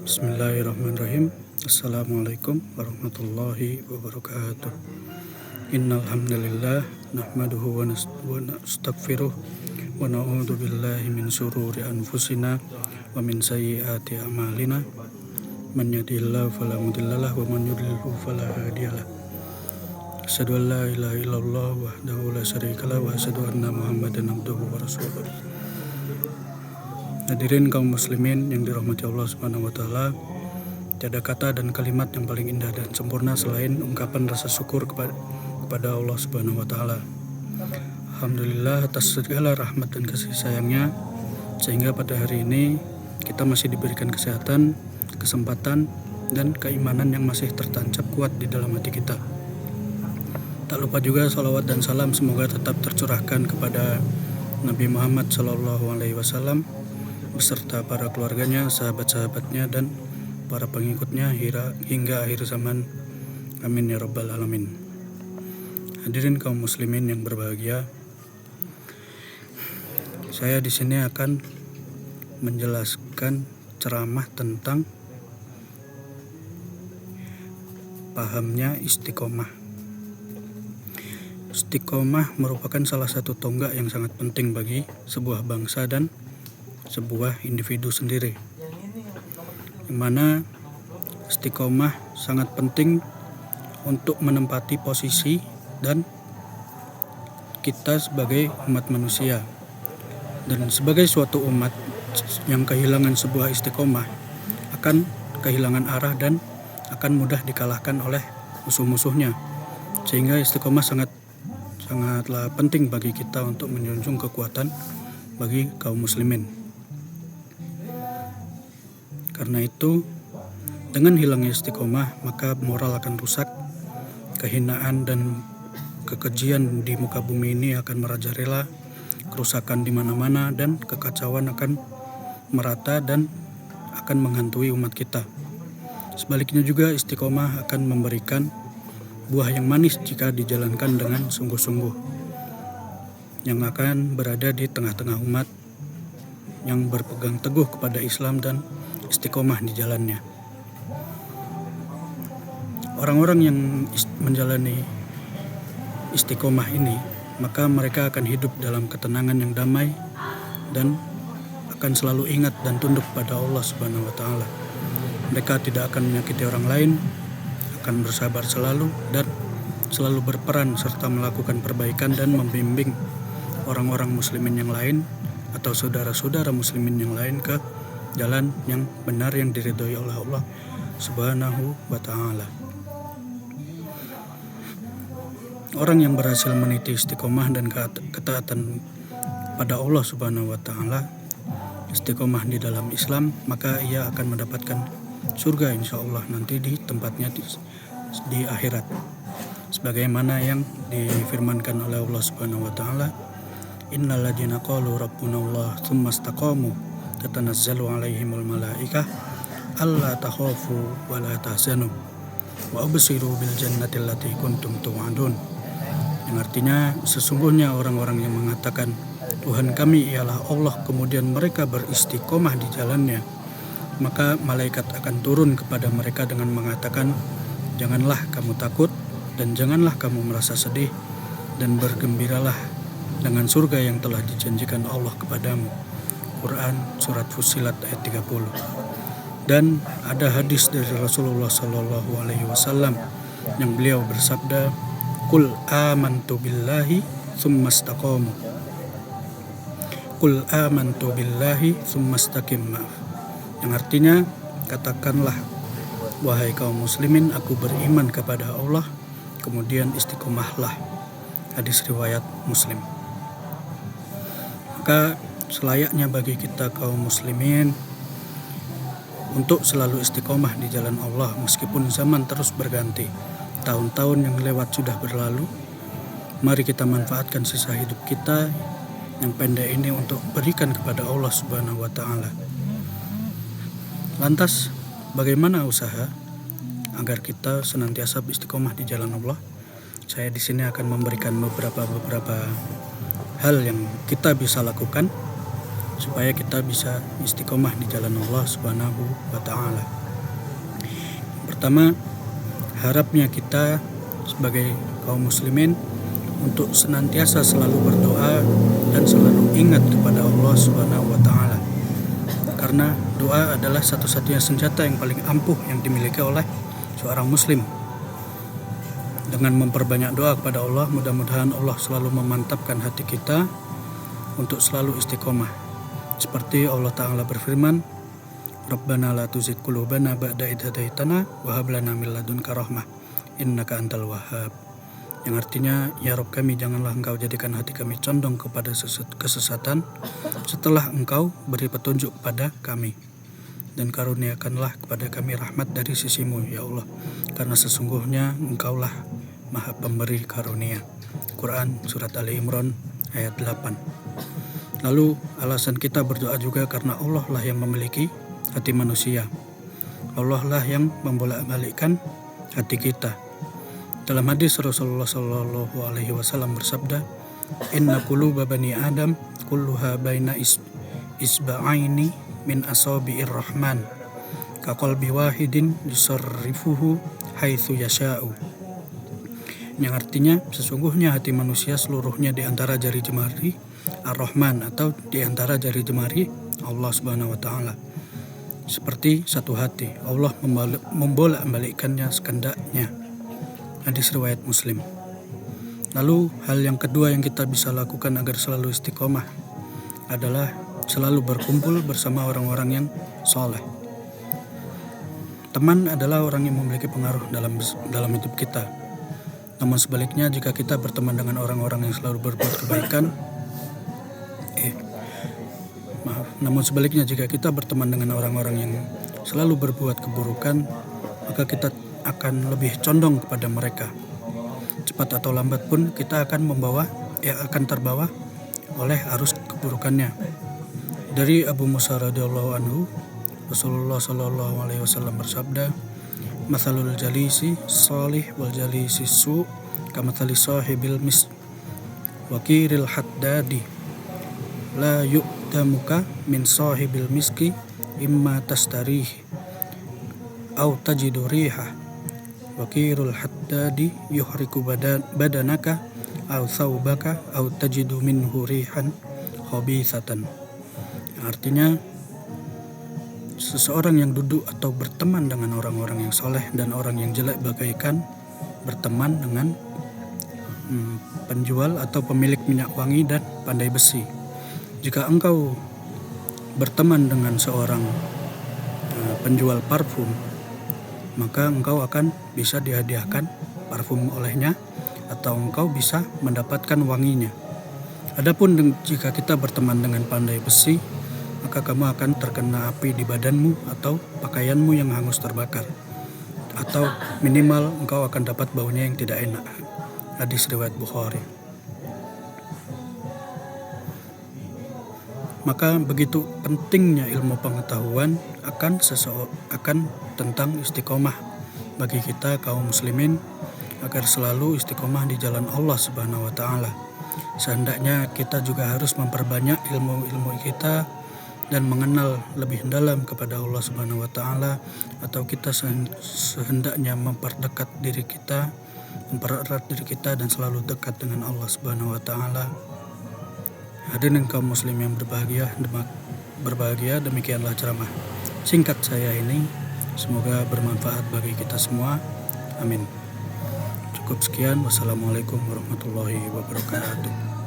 Bismillahirrahmanirrahim. Assalamualaikum warahmatullahi wabarakatuh. Innal hamdalillah nahmaduhu wa nastaghfiruh wa na'udzu billahi min syururi anfusina wa min sayyiati a'malina. Man yahdihillahu fala mudhillalah wa man yudlilhu fala hadiyalah. Asyhadu an la ilaha illallah wahdahu la syarikalah wa asyhadu anna Muhammadan abduhu wa rasuluh. Hadirin kaum muslimin yang dirahmati Allah Subhanahu wa taala, tiada kata dan kalimat yang paling indah dan sempurna selain ungkapan rasa syukur kepada Allah Subhanahu wa taala. Alhamdulillah atas segala rahmat dan kasih sayangnya, sehingga pada hari ini kita masih diberikan kesehatan, kesempatan, dan keimanan yang masih tertancap kuat di dalam hati kita. Tak lupa juga salawat dan salam semoga tetap tercurahkan kepada Nabi Muhammad SAW beserta para keluarganya, sahabat-sahabatnya, dan para pengikutnya hingga akhir zaman. Amin ya rabbal alamin. Hadirin kaum muslimin yang berbahagia, saya di sini akan menjelaskan ceramah tentang pahamnya istiqomah. Istiqomah merupakan salah satu tonggak yang sangat penting bagi sebuah bangsa dan sebuah individu sendiri, yang mana istiqomah sangat penting untuk menempati posisi dan kita sebagai umat manusia, dan sebagai suatu umat yang kehilangan sebuah istiqomah akan kehilangan arah dan akan mudah dikalahkan oleh musuh-musuhnya, sehingga istiqomah sangatlah penting bagi kita untuk menjunjung kekuatan bagi kaum muslimin. Karena itu, dengan hilangnya istiqomah, maka moral akan rusak, kehinaan dan kekejian di muka bumi ini akan merajalela, kerusakan di mana-mana dan kekacauan akan merata dan akan menghantui umat kita. Sebaliknya juga istiqomah akan memberikan buah yang manis jika dijalankan dengan sungguh-sungguh, yang akan berada di tengah-tengah umat yang berpegang teguh kepada Islam dan istiqomah di jalannya. Orang-orang yang menjalani istiqomah ini, maka mereka akan hidup dalam ketenangan yang damai dan akan selalu ingat dan tunduk pada Allah Subhanahu wa taala. Mereka tidak akan menyakiti orang lain, akan bersabar selalu dan selalu berperan serta melakukan perbaikan dan membimbing orang-orang muslimin yang lain atau saudara-saudara muslimin yang lain ke jalan yang benar yang diridhoi oleh Allah Subhanahu wa taala. Orang yang berhasil meniti istiqomah dan ketaatan pada Allah Subhanahu wa taala, istiqomah di dalam Islam, maka ia akan mendapatkan surga insyaallah nanti di tempatnya di akhirat. Sebagaimana yang difirmankan oleh Allah Subhanahu wa taala, innal ladzina qalu rabbunallah tsumma istaqamu tatanazzalu alaihimul malaikah alla takhafu wa la tahzanu wa abshiru bil jannati allati kuntum tu'adun. Yang artinya, sesungguhnya orang-orang yang mengatakan Tuhan kami ialah Allah, kemudian mereka beristiqomah di jalannya, maka malaikat akan turun kepada mereka dengan mengatakan, janganlah kamu takut dan janganlah kamu merasa sedih, dan bergembiralah dengan surga yang telah dijanjikan Allah kepadamu. Quran surat Fussilat ayat 30. Dan ada hadis dari Rasulullah Sallallahu Alaihi Wasallam yang beliau bersabda, Qul amantu billahi tsumma istaqamu. Qul amantu billahi tsumma istaqim. Yang artinya, katakanlah wahai kaum muslimin, aku beriman kepada Allah, kemudian istiqomahlah. Hadis riwayat Muslim. Maka selayaknya bagi kita kaum muslimin untuk selalu istiqomah di jalan Allah meskipun zaman terus berganti. Tahun-tahun yang lewat sudah berlalu. Mari kita manfaatkan sisa hidup kita yang pendek ini untuk berikan kepada Allah Subhanahu wa taala. Lantas, bagaimana usaha agar kita senantiasa istiqomah di jalan Allah? Saya di sini akan memberikan beberapa hal yang kita bisa lakukan supaya kita bisa istiqomah di jalan Allah Subhanahu wa Ta'ala. Pertama, harapnya kita sebagai kaum muslimin untuk senantiasa selalu berdoa dan selalu ingat kepada Allah Subhanahu wa Ta'ala, karena doa adalah satu-satunya senjata yang paling ampuh yang dimiliki oleh seorang muslim. Dengan memperbanyak doa kepada Allah, mudah-mudahan Allah selalu memantapkan hati kita untuk selalu istiqomah. Seperti Allah Ta'ala berfirman, Rabbana la tuzigh qulubana ba'da idh hadaitana wa hab lana min ladunka rahmah innaka antal wahhab. Yang artinya, ya Rabb kami, janganlah Engkau jadikan hati kami condong kepada kesesatan setelah Engkau beri petunjuk kepada kami, dan karuniakanlah kepada kami rahmat dari sisimu ya Allah, karena sesungguhnya Engkaulah Maha Pemberi karunia. Quran Surat Ali Imran ayat 8. Lalu alasan kita berdoa juga karena Allah lah yang memiliki hati manusia. Allah lah yang membolak-balikkan hati kita. Dalam hadis Rasulullah Shallallahu Alaihi Wasallam bersabda, Inna quluba bani Adam kulluha baina isba'aini min asabi'ir rahman ka qalbi wahidin yusarrifuhu haitsu yasha'u. Yang artinya, sesungguhnya hati manusia seluruhnya di antara jari jemari Ar-Rahman, atau di antara jari jemari Allah Subhanahu wa Ta'ala. Seperti satu hati, Allah membolak-balikkannya sekendaknya. Hadis riwayat Muslim. Lalu hal yang kedua yang kita bisa lakukan agar selalu istiqomah adalah selalu berkumpul bersama orang-orang yang soleh. Teman adalah orang yang memiliki pengaruh dalam hidup kita. Namun sebaliknya, jika kita berteman dengan orang-orang yang selalu berbuat kebaikan, namun sebaliknya jika kita berteman dengan orang-orang yang selalu berbuat keburukan, maka kita akan lebih condong kepada mereka. Cepat atau lambat pun kita akan terbawa oleh arus keburukannya. Dari Abu Musa radhiyallahu anhu, Rasulullah Shallallahu Alaihi Wasallam bersabda, Mathalul jalisi salih wal jalisi su kamathali sahibil mis wakiril haddadi la yu'damuka min sahibil miski imma tastarih au tajidu riha wakirul haddadi yuhriku badanaka au thawbaka au tajidu minhu rihan khabithatan. Artinya, seseorang yang duduk atau berteman dengan orang-orang yang soleh dan orang yang jelek bagaikan berteman dengan penjual atau pemilik minyak wangi dan pandai besi. Jika engkau berteman dengan seorang penjual parfum, maka engkau akan bisa dihadiahkan parfum olehnya atau engkau bisa mendapatkan wanginya. Adapun jika kita berteman dengan pandai besi, maka kamu akan terkena api di badanmu atau pakaianmu yang hangus terbakar, atau minimal engkau akan dapat baunya yang tidak enak. Hadis riwayat Bukhari. Maka begitu pentingnya ilmu pengetahuan akan tentang istiqomah bagi kita kaum muslimin agar selalu istiqomah di jalan Allah Subhanahu wa Ta'ala. Sehendaknya kita juga harus memperbanyak ilmu kita dan mengenal lebih dalam kepada Allah Subhanahu wa Ta'ala, atau kita sehendaknya mempererat diri kita dan selalu dekat dengan Allah Subhanahu wa Ta'ala. Hadirin kaum muslim yang berbahagia, demikianlah ceramah singkat saya ini. Semoga bermanfaat bagi kita semua. Amin. Cukup sekian. Wassalamualaikum warahmatullahi wabarakatuh.